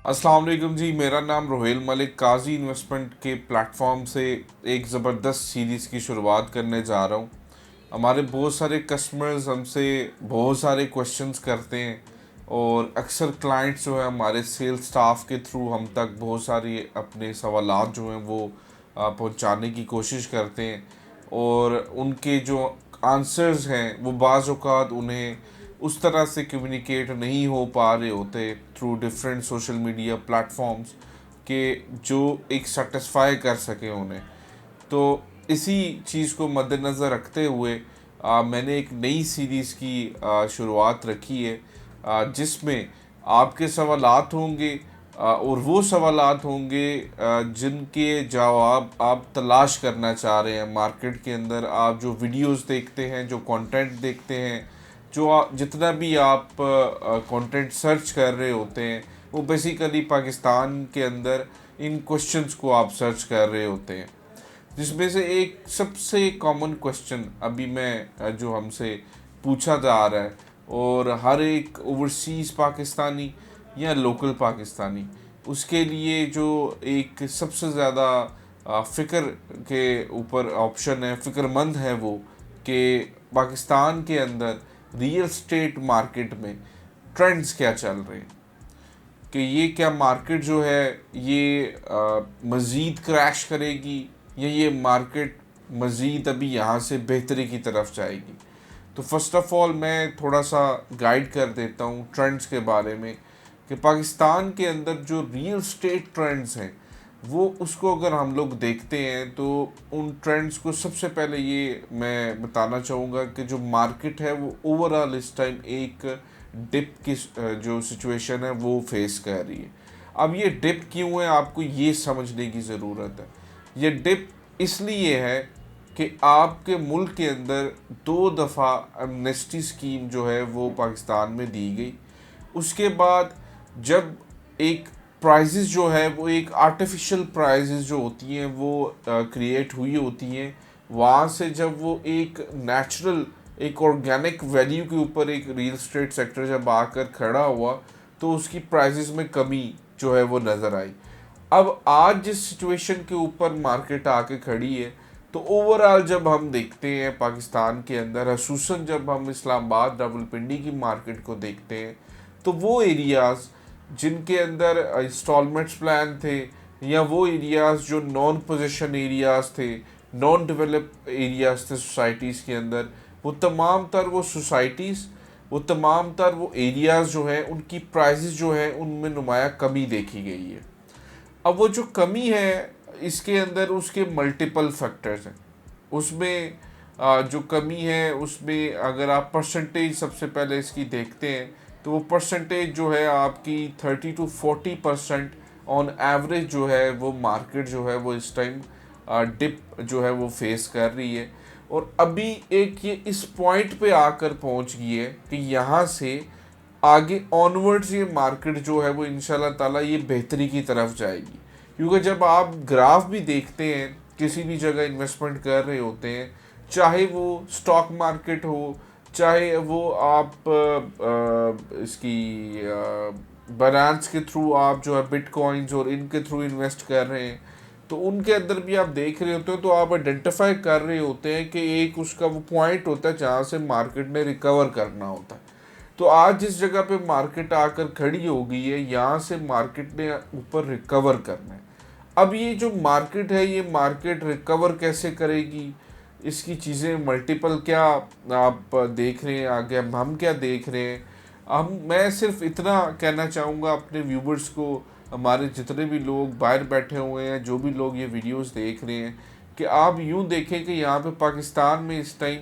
अस्सलाम वालेकुम जी। मेरा नाम रोहेल मलिक काजी इन्वेस्टमेंट के प्लेटफॉर्म से एक ज़बरदस्त सीरीज़ की शुरुआत करने जा रहा हूँ। हमारे बहुत सारे कस्टमर्स हमसे बहुत सारे क्वेश्चंस करते हैं और अक्सर क्लाइंट्स जो है हमारे सेल्स स्टाफ के थ्रू हम तक बहुत सारी अपने सवालात जो हैं वो पहुँचाने की कोशिश करते हैं और उनके जो आंसर्स हैं वो बाज़ औक़ात उन्हें उस तरह से कम्युनिकेट नहीं हो पा रहे होते through different social media platforms के जो एक सेटिस्फाई कर सके उन्हें। तो इसी चीज़ को मद्देनज़र रखते हुए मैंने एक नई सीरीज़ की शुरुआत रखी है जिसमें आपके सवालात होंगे और वो सवालात होंगे जिनके जवाब आप तलाश करना चाह रहे हैं मार्केट के अंदर। आप जो वीडियोस देखते हैं, जो कंटेंट देखते हैं, जो जितना भी आप कंटेंट सर्च कर रहे होते हैं, वो बेसिकली पाकिस्तान के अंदर इन क्वेश्चंस को आप सर्च कर रहे होते हैं। जिसमें से एक सबसे कॉमन क्वेश्चन अभी मैं जो हमसे पूछा जा रहा है और हर एक ओवरसीज़ पाकिस्तानी या लोकल पाकिस्तानी उसके लिए जो एक सबसे ज़्यादा फ़िक्र के ऊपर ऑप्शन है, फ़िक्रमंद है वो कि पाकिस्तान के अंदर रियल स्टेट मार्केट में ट्रेंड्स क्या चल रहे हैं, कि ये क्या मार्केट जो है ये मज़ीद क्रैश करेगी या ये मार्केट मज़ीद अभी यहाँ से बेहतरी की तरफ जाएगी। तो फर्स्ट ऑफ़ ऑल मैं थोड़ा सा गाइड कर देता हूँ ट्रेंड्स के बारे में कि पाकिस्तान के अंदर जो रियल स्टेट ट्रेंड्स हैं वो उसको अगर हम लोग देखते हैं तो उन ट्रेंड्स को सबसे पहले ये मैं बताना चाहूँगा कि जो मार्केट है वो ओवरऑल इस टाइम एक डिप की जो सिचुएशन है वो फेस कर रही है। अब ये डिप क्यों है आपको ये समझने की ज़रूरत है। ये डिप इसलिए है कि आपके मुल्क के अंदर 2 दफ़ा एमनेस्टी स्कीम जो है वो पाकिस्तान में दी गई। उसके बाद जब एक प्राइजेज़ जो है वो एक आर्टिफिशियल प्राइजेज़ जो होती हैं वो क्रिएट हुई होती हैं, वहाँ से जब वो एक नेचुरल एक ऑर्गेनिक वैल्यू के ऊपर एक रियल स्टेट सेक्टर जब आकर खड़ा हुआ तो उसकी प्राइजेज़ में कमी जो है वो नज़र आई। अब आज जिस सिचुएशन के ऊपर मार्केट आके खड़ी है तो ओवरऑल जब हम देखते हैं पाकिस्तान के अंदर, खसूसन जब हम इस्लामाबाद रावलपिंडी की मार्केट को देखते हैं तो वो एरियाज़ जिनके अंदर इंस्टॉलमेंट्स प्लान थे या वो एरियाज़ जो नॉन पोजीशन एरियाज़ थे, नॉन डेवलप एरियाज़ थे सोसाइटीज़ के अंदर, वो तमाम तर वो सोसाइटीज़, वो तमाम तर वो एरियाज़ जो हैं उनकी प्राइसेस जो हैं उनमें नुमाया कमी देखी गई है। अब वो जो कमी है इसके अंदर उसके मल्टीपल फैक्टर्स हैं। उसमें जो कमी है उसमें अगर आप परसेंटेज सबसे पहले इसकी देखते हैं तो वो परसेंटेज जो है आपकी 30 to 40% ऑन एवरेज जो है वो मार्केट जो है वो इस टाइम डिप जो है वो फेस कर रही है। और अभी एक ये इस पॉइंट पे आकर पहुंच गई है कि यहाँ से आगे ऑनवर्ड्स ये मार्केट जो है वो इंशाल्लाह ताला ये बेहतरी की तरफ जाएगी। क्योंकि जब आप ग्राफ भी देखते हैं किसी भी जगह इन्वेस्टमेंट कर रहे होते हैं, चाहे वो स्टॉक मार्केट हो, चाहे वो आप इसकी बाइनेंस के थ्रू आप जो है बिटकॉइंस और इनके थ्रू इन्वेस्ट कर रहे हैं, तो उनके अंदर भी आप देख रहे होते हो तो आप आइडेंटिफाई कर रहे होते हैं कि एक उसका वो पॉइंट होता है जहाँ से मार्केट ने रिकवर करना होता है। तो आज जिस जगह पे मार्केट आकर खड़ी हो गई है यहाँ से मार्केट ने ऊपर रिकवर करना है। अब ये जो मार्केट है ये मार्केट रिकवर कैसे करेगी, इसकी चीज़ें मल्टीपल क्या आप देख रहे हैं, आगे हम क्या देख रहे हैं। मैं सिर्फ इतना कहना चाहूँगा अपने व्यूवर्स को, हमारे जितने भी लोग बाहर बैठे हुए हैं, जो भी लोग ये वीडियोस देख रहे हैं, कि आप यूँ देखें कि यहाँ पे पाकिस्तान में इस टाइम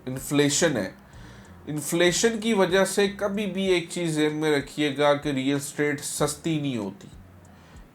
इन्फ्लेशन है। इन्फ्लेशन की वजह से कभी भी एक चीज़ ध्यान में रखिएगा कि रियल स्टेट सस्ती नहीं होती।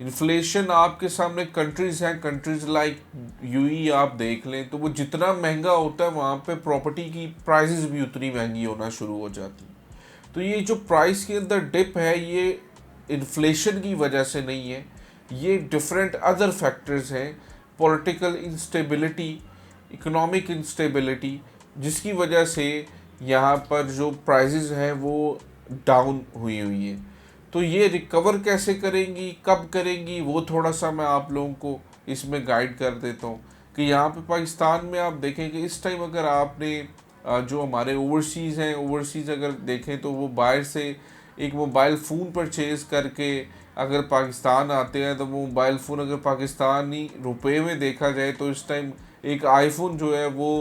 इन्फ्लेशन आपके सामने कंट्रीज़ हैं, कंट्रीज़ लाइक यूएई आप देख लें तो वो जितना महंगा होता है वहाँ पे प्रॉपर्टी की प्राइसेस भी उतनी महंगी होना शुरू हो जाती। तो ये जो प्राइस के अंदर डिप है ये इन्फ्लेशन की वजह से नहीं है, ये डिफरेंट अदर फैक्टर्स हैं, पॉलिटिकल इंस्टेबिलिटी, इकोनॉमिक इंस्टेबिलिटी, जिसकी वजह से यहाँ पर जो प्राइसेस हैं वो डाउन हुई है। तो ये रिकवर कैसे करेंगी, कब करेंगी, वो थोड़ा सा मैं आप लोगों को इसमें गाइड कर देता हूँ। कि यहाँ पे पाकिस्तान में आप देखें कि इस टाइम अगर आपने जो हमारे ओवरसीज़ हैं, ओवरसीज़ अगर देखें तो वो बाहर से एक मोबाइल फ़ोन परचेज़ करके अगर पाकिस्तान आते हैं, तो वो मोबाइल फ़ोन अगर पाकिस्तानी रुपए में देखा जाए तो इस टाइम एक आईफोन जो है वो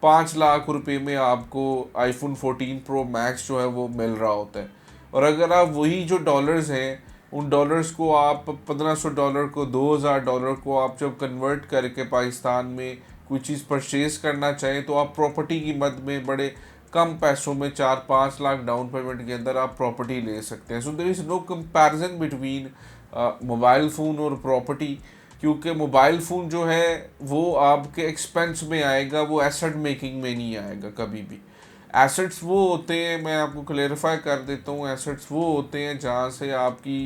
5 लाख रुपए में आपको आईफोन 14 प्रो मैक्स जो है वो मिल रहा होता है। और अगर आप वही जो डॉलर्स हैं, उन डॉलर्स को आप 1500 डॉलर को, 2000 डॉलर को आप जब कन्वर्ट करके पाकिस्तान में कोई चीज़ परचेज करना चाहें, तो आप प्रॉपर्टी की मद में बड़े कम पैसों में 4-5 लाख डाउन पेमेंट के अंदर आप प्रॉपर्टी ले सकते हैं। So there is no comparison between mobile phone और प्रॉपर्टी, क्योंकि मोबाइल फ़ोन जो है वो आपके एक्सपेंस में आएगा, वो एसेट मेकिंग में नहीं आएगा कभी भी। एसेट्स वो होते हैं, मैं आपको क्लेरिफाई कर देता हूँ, एसेट्स वो होते हैं जहाँ से आपकी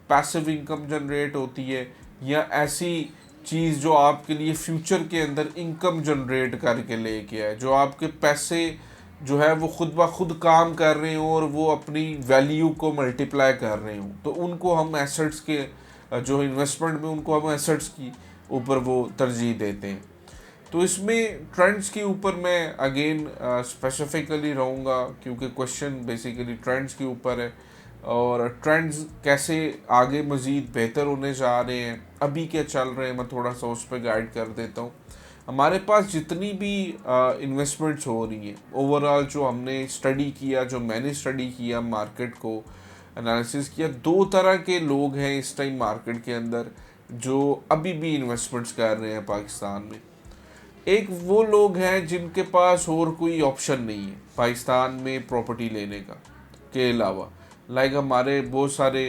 पैसिव इनकम जनरेट होती है, या ऐसी चीज़ जो आपके लिए फ्यूचर के अंदर इनकम जनरेट करके लेके आए, जो आपके पैसे जो है वो खुद ब खुद काम कर रहे हो और वो अपनी वैल्यू को मल्टीप्लाई कर रहे हो, तो उनको हम एसेट्स के जो इन्वेस्टमेंट में उनको हम एसेट्स की ऊपर वो तरजीह देते हैं। तो इसमें ट्रेंड्स के ऊपर मैं अगेन स्पेसिफिकली रहूँगा, क्योंकि क्वेश्चन बेसिकली ट्रेंड्स के ऊपर है और ट्रेंड्स कैसे आगे मज़ीद बेहतर होने जा रहे हैं, अभी क्या चल रहे हैं, मैं थोड़ा सा उस पर गाइड कर देता हूँ। हमारे पास जितनी भी इन्वेस्टमेंट्स हो रही हैं ओवरऑल, जो हमने स्टडी किया, जो मैंने स्टडी किया, मार्केट को एनालिसिस किया, दो तरह के लोग हैं इस टाइम मार्केट के अंदर जो अभी भी इन्वेस्टमेंट्स कर रहे हैं पाकिस्तान में। एक वो लोग हैं जिनके पास और कोई ऑप्शन नहीं है पाकिस्तान में प्रॉपर्टी लेने का के अलावा। लाइक हमारे बहुत सारे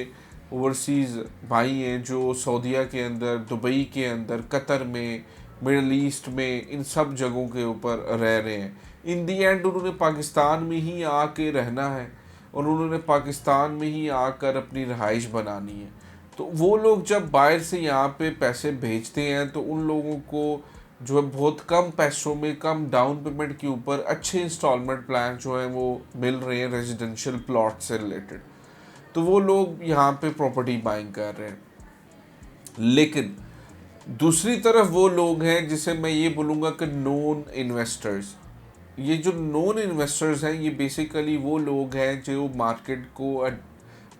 ओवरसीज़ भाई हैं जो सऊदीया के अंदर, दुबई के अंदर, कतर में, मिडल ईस्ट में, इन सब जगहों के ऊपर रह रहे हैं। इन दी एंड उन्होंने पाकिस्तान में ही आके रहना है और उन्होंने पाकिस्तान में ही आकर अपनी रहाइश बनानी है। तो वो लोग जब बाहर से यहाँ पे पैसे भेजते हैं तो उन लोगों को जो है बहुत कम पैसों में, कम डाउन पेमेंट के ऊपर अच्छे इंस्टॉलमेंट प्लान जो हैं वो मिल रहे हैं रेजिडेंशियल प्लॉट से रिलेटेड। तो वो लोग यहाँ पे प्रॉपर्टी बाइंग कर रहे हैं। लेकिन दूसरी तरफ वो लोग हैं जिसे मैं ये बोलूँगा कि नॉन इन्वेस्टर्स। ये जो नॉन इन्वेस्टर्स हैं, ये बेसिकली वो लोग हैं जो मार्केट को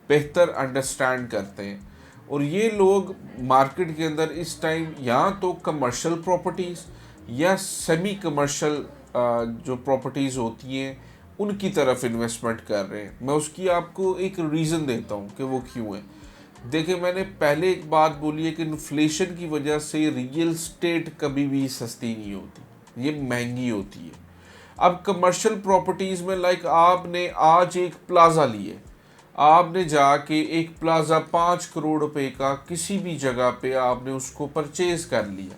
बेहतर अंडरस्टैंड करते हैं। और ये लोग मार्केट के अंदर इस टाइम या तो कमर्शियल प्रॉपर्टीज़ या सेमी कमर्शियल जो प्रॉपर्टीज़ होती हैं उनकी तरफ इन्वेस्टमेंट कर रहे हैं। मैं उसकी आपको एक रीज़न देता हूँ कि वो क्यों है। देखिए, मैंने पहले एक बात बोली है कि इन्फ्लेशन की वजह से रियल स्टेट कभी भी सस्ती नहीं होती, ये महंगी होती है। अब कमर्शियल प्रॉपर्टीज़ में लाइक आपने आज एक प्लाज़ा लिए, आपने जाके एक प्लाज़ा 5 करोड़ रुपए का किसी भी जगह पे आपने उसको परचेज कर लिया।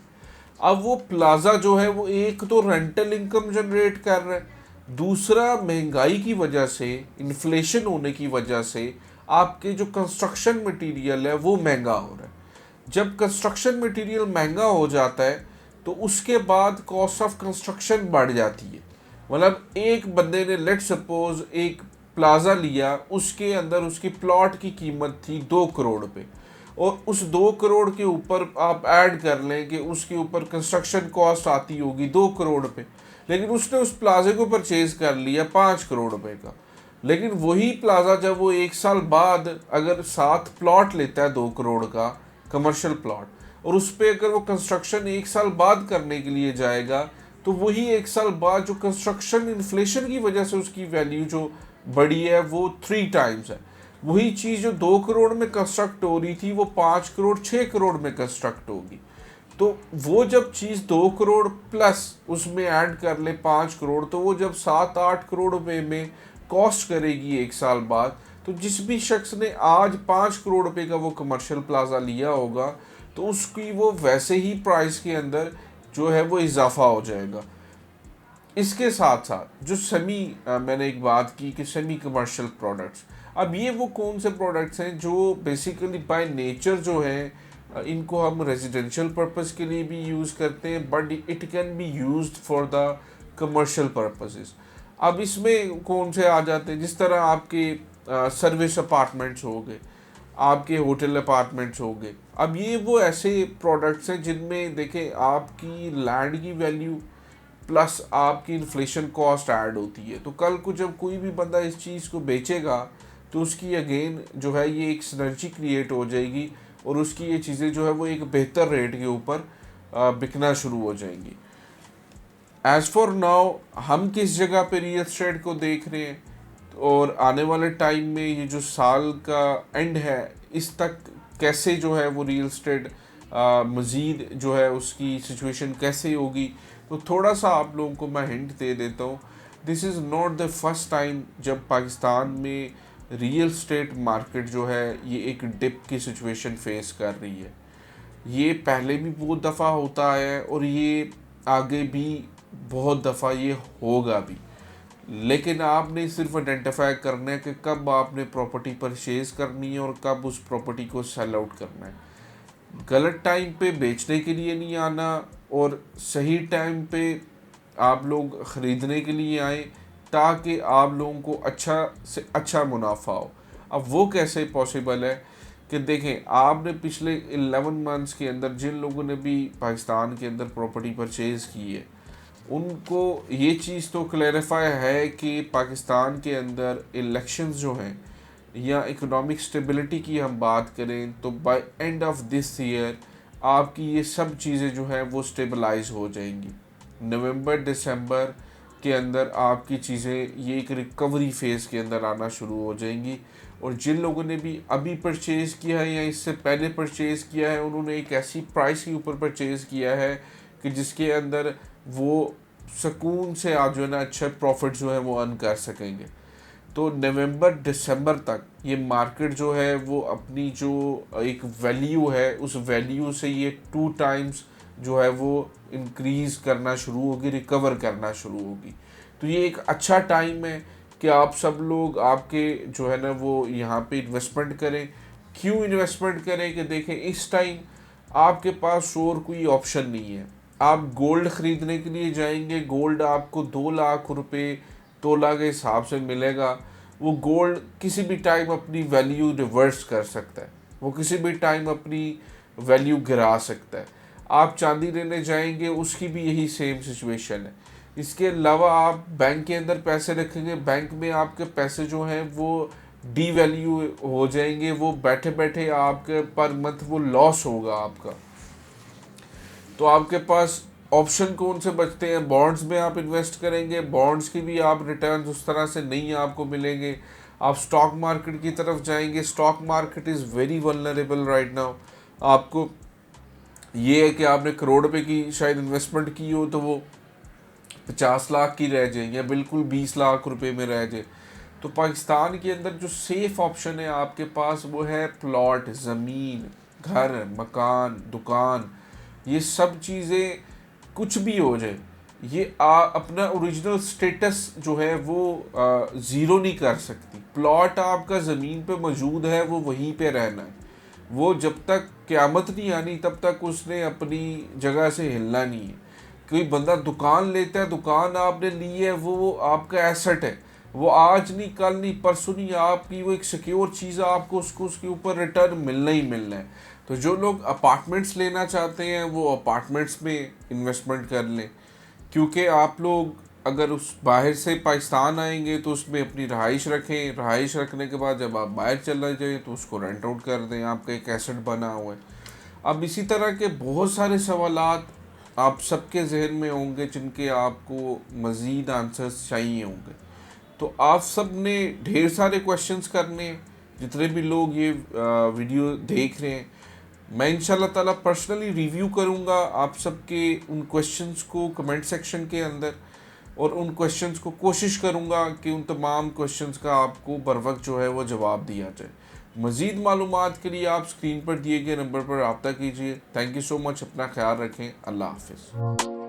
अब वो प्लाज़ा जो है वो एक तो रेंटल इनकम जनरेट कर रहा है, दूसरा महंगाई की वजह से, इन्फ्लेशन होने की वजह से आपके जो कंस्ट्रक्शन मटेरियल है वो महंगा हो रहा है। जब कंस्ट्रक्शन मटेरियल महंगा हो जाता है तो उसके बाद कॉस्ट ऑफ कंस्ट्रक्शन बढ़ जाती है। मतलब एक बंदे ने लेट सपोज एक प्लाज़ा लिया, उसके अंदर उसकी प्लॉट की कीमत थी 2 करोड़ रुपए, और उस 2 करोड़ के ऊपर आप ऐड कर लें कि उसके ऊपर कंस्ट्रक्शन कॉस्ट आती होगी 2 करोड़ रुपए, लेकिन उसने उस प्लाजे को परचेज कर लिया 5 करोड़ रुपए का। लेकिन वही प्लाज़ा जब वो 1 साल बाद अगर 7 प्लॉट लेता है 2 करोड़ का कमर्शियल प्लॉट, और उस पर अगर वो कंस्ट्रक्शन 1 साल बाद करने के लिए जाएगा, तो वही 1 साल बाद जो कंस्ट्रक्शन इन्फ्लेशन की वजह से उसकी वैल्यू जो बढ़ी है वो 3 टाइम्स है। वही चीज़ जो 2 करोड़ में कंस्ट्रक्ट हो रही थी वो 5 करोड़ 6 करोड़ में कंस्ट्रक्ट होगी। तो वो जब चीज़ 2 करोड़ प्लस उसमें ऐड कर ले 5 करोड़, तो वो जब 7-8 करोड़ रुपए में कॉस्ट करेगी 1 साल बाद, तो जिस भी शख्स ने आज 5 करोड़ रुपए का वो कमर्शियल प्लाजा लिया होगा, तो उसकी वो वैसे ही प्राइस के अंदर जो है वो इजाफा हो जाएगा। इसके साथ साथ जो मैंने एक बात की कि सेमी कमर्शियल प्रोडक्ट्स, अब ये वो कौन से प्रोडक्ट्स हैं जो बेसिकली बाय नेचर जो हैं इनको हम रेजिडेंशियल पर्पस के लिए भी यूज़ करते हैं, but it can be used for the commercial purposes. अब इसमें कौन से आ जाते हैं, जिस तरह आपके सर्विस अपार्टमेंट्स हो गए, आपके होटल अपार्टमेंट्स हो गए। अब ये वो ऐसे प्रोडक्ट्स हैं जिनमें देखें आपकी लैंड की वैल्यू प्लस आपकी इन्फ्लेशन कॉस्ट ऐड होती है। तो कल को जब कोई भी बंदा इस चीज़ को बेचेगा तो उसकी अगेन जो है ये एक सिनर्जी क्रिएट हो जाएगी और उसकी ये चीज़ें जो है वो एक बेहतर रेट के ऊपर बिकना शुरू हो जाएंगी। एज़ फॉर नाउ हम किस जगह पे रियल एस्टेट को देख रहे हैं और आने वाले टाइम में ये जो साल का एंड है इस तक कैसे जो है वो रियल एस्टेट मज़ीद जो है उसकी सिचुएशन कैसे होगी, तो थोड़ा सा आप लोगों को मैं हिंट दे देता हूँ। This is not the first time जब पाकिस्तान में रियल एस्टेट मार्केट जो है ये एक डिप की सिचुएशन फेस कर रही है। ये पहले भी बहुत दफ़ा होता है और ये आगे भी बहुत दफ़ा ये होगा भी। लेकिन आपने सिर्फ आइडेंटिफाई करना है कि कब आपने प्रॉपर्टी परचेज करनी है और कब उस प्रॉपर्टी को सेल आउट करना है। गलत टाइम पे बेचने के लिए नहीं आना और सही टाइम पे आप लोग ख़रीदने के लिए आए ताकि आप लोगों को अच्छा से अच्छा मुनाफा हो। अब वो कैसे पॉसिबल है कि देखें आपने पिछले 11 मंथ्स के अंदर जिन लोगों ने भी पाकिस्तान के अंदर प्रॉपर्टी परचेज़ की है उनको ये चीज़ तो क्लैरिफाई है कि पाकिस्तान के अंदर इलेक्शंस जो हैं या इकोनॉमिक स्टेबिलिटी की हम बात करें तो by end of this year आपकी ये सब चीज़ें जो हैं वो स्टेबलाइज हो जाएंगी। नवंबर दिसंबर के अंदर आपकी चीज़ें ये एक रिकवरी फेज़ के अंदर आना शुरू हो जाएंगी और जिन लोगों ने भी अभी परचेज़ किया है या इससे पहले परचेज़ किया है उन्होंने एक ऐसी प्राइस के ऊपर परचेज़ किया है कि जिसके अंदर वो सुकून से आज जो है ना अच्छा प्रॉफिट जो है वो अर्न कर सकेंगे। तो नवंबर दिसंबर तक ये मार्केट जो है वो अपनी जो एक वैल्यू है उस वैल्यू से ये 2 टाइम्स जो है वो इंक्रीज़ करना शुरू होगी, रिकवर करना शुरू होगी। तो ये एक अच्छा टाइम है कि आप सब लोग आपके जो है ना वो यहाँ पे इन्वेस्टमेंट करें। क्यों इन्वेस्टमेंट करें कि देखें इस टाइम आपके पास और कोई ऑप्शन नहीं है। आप गोल्ड ख़रीदने के लिए जाएंगे, गोल्ड आपको 2 लाख रुपए तोला के हिसाब से मिलेगा। वो गोल्ड किसी भी टाइम अपनी वैल्यू रिवर्स कर सकता है, वो किसी भी टाइम अपनी वैल्यू गिरा सकता है। आप चांदी लेने जाएंगे उसकी भी यही सेम सिचुएशन है। इसके अलावा आप बैंक के अंदर पैसे रखेंगे, बैंक में आपके पैसे जो हैं वो डी वैल्यू हो जाएंगे, वो बैठे बैठे आपके पर मंथ वो लॉस होगा आपका। तो आपके पास ऑप्शन कौन से बचते हैं? बॉन्ड्स में आप इन्वेस्ट करेंगे, बॉन्ड्स की भी आप रिटर्न उस तरह से नहीं आपको मिलेंगे। आप स्टॉक मार्केट की तरफ जाएंगे, stock market is very vulnerable right now. आपको ये है कि आपने करोड़ रुपए की शायद इन्वेस्टमेंट की हो तो वो 50 लाख की रह जाए या बिल्कुल 20 लाख रुपए में रह जाए। तो पाकिस्तान के अंदर जो सेफ ऑप्शन है आपके पास वो है प्लॉट, ज़मीन, घर, मकान, दुकान। ये सब चीज़ें कुछ भी हो जाए ये अपना ओरिजिनल स्टेटस जो है वो ज़ीरो नहीं कर सकती। प्लॉट आपका ज़मीन पे मौजूद है वो वहीं पे रहना है, वो जब तक क़यामत नहीं आनी तब तक उसने अपनी जगह से हिलना नहीं है। कोई बंदा दुकान लेता है, दुकान आपने ली है वो आपका एसेट है, वो आज नहीं कल नहीं परसों नहीं आपकी वो एक सिक्योर चीज़ है, आपको उसको उसके ऊपर रिटर्न मिलना ही मिलना है। तो जो लोग अपार्टमेंट्स लेना चाहते हैं वो अपार्टमेंट्स में इन्वेस्टमेंट कर लें, क्योंकि आप लोग अगर उस बाहर से पाकिस्तान आएंगे तो उसमें अपनी रहाइश रखें, रहाइश रखने के बाद जब आप बाहर चला जाए तो उसको रेंट आउट कर दें, आपका एक एसेट बना हुआ है। अब इसी तरह के बहुत सारे सवालात आप सबके जहन में होंगे जिनके आपको मज़ीद आंसर्स चाहिए होंगे। तो आप सब ने ढेर सारे क्वेश्चंस करने, जितने भी लोग ये वीडियो देख रहे हैं, मैं इंशाल्लाह ताला पर्सनली रिव्यू करूँगा आप सबके उन क्वेश्चंस को कमेंट सेक्शन के अंदर, और उन क्वेश्चंस को कोशिश करूँगा कि उन तमाम क्वेश्चंस का आपको बर वक्त जो है वो जवाब दिया जाए। मज़ीद मालूमात के लिए आप स्क्रीन पर दिए गए नंबर पर रब्ता कीजिए। थैंक यू सो मच, अपना ख्याल रखें, अल्लाह हाफिज़।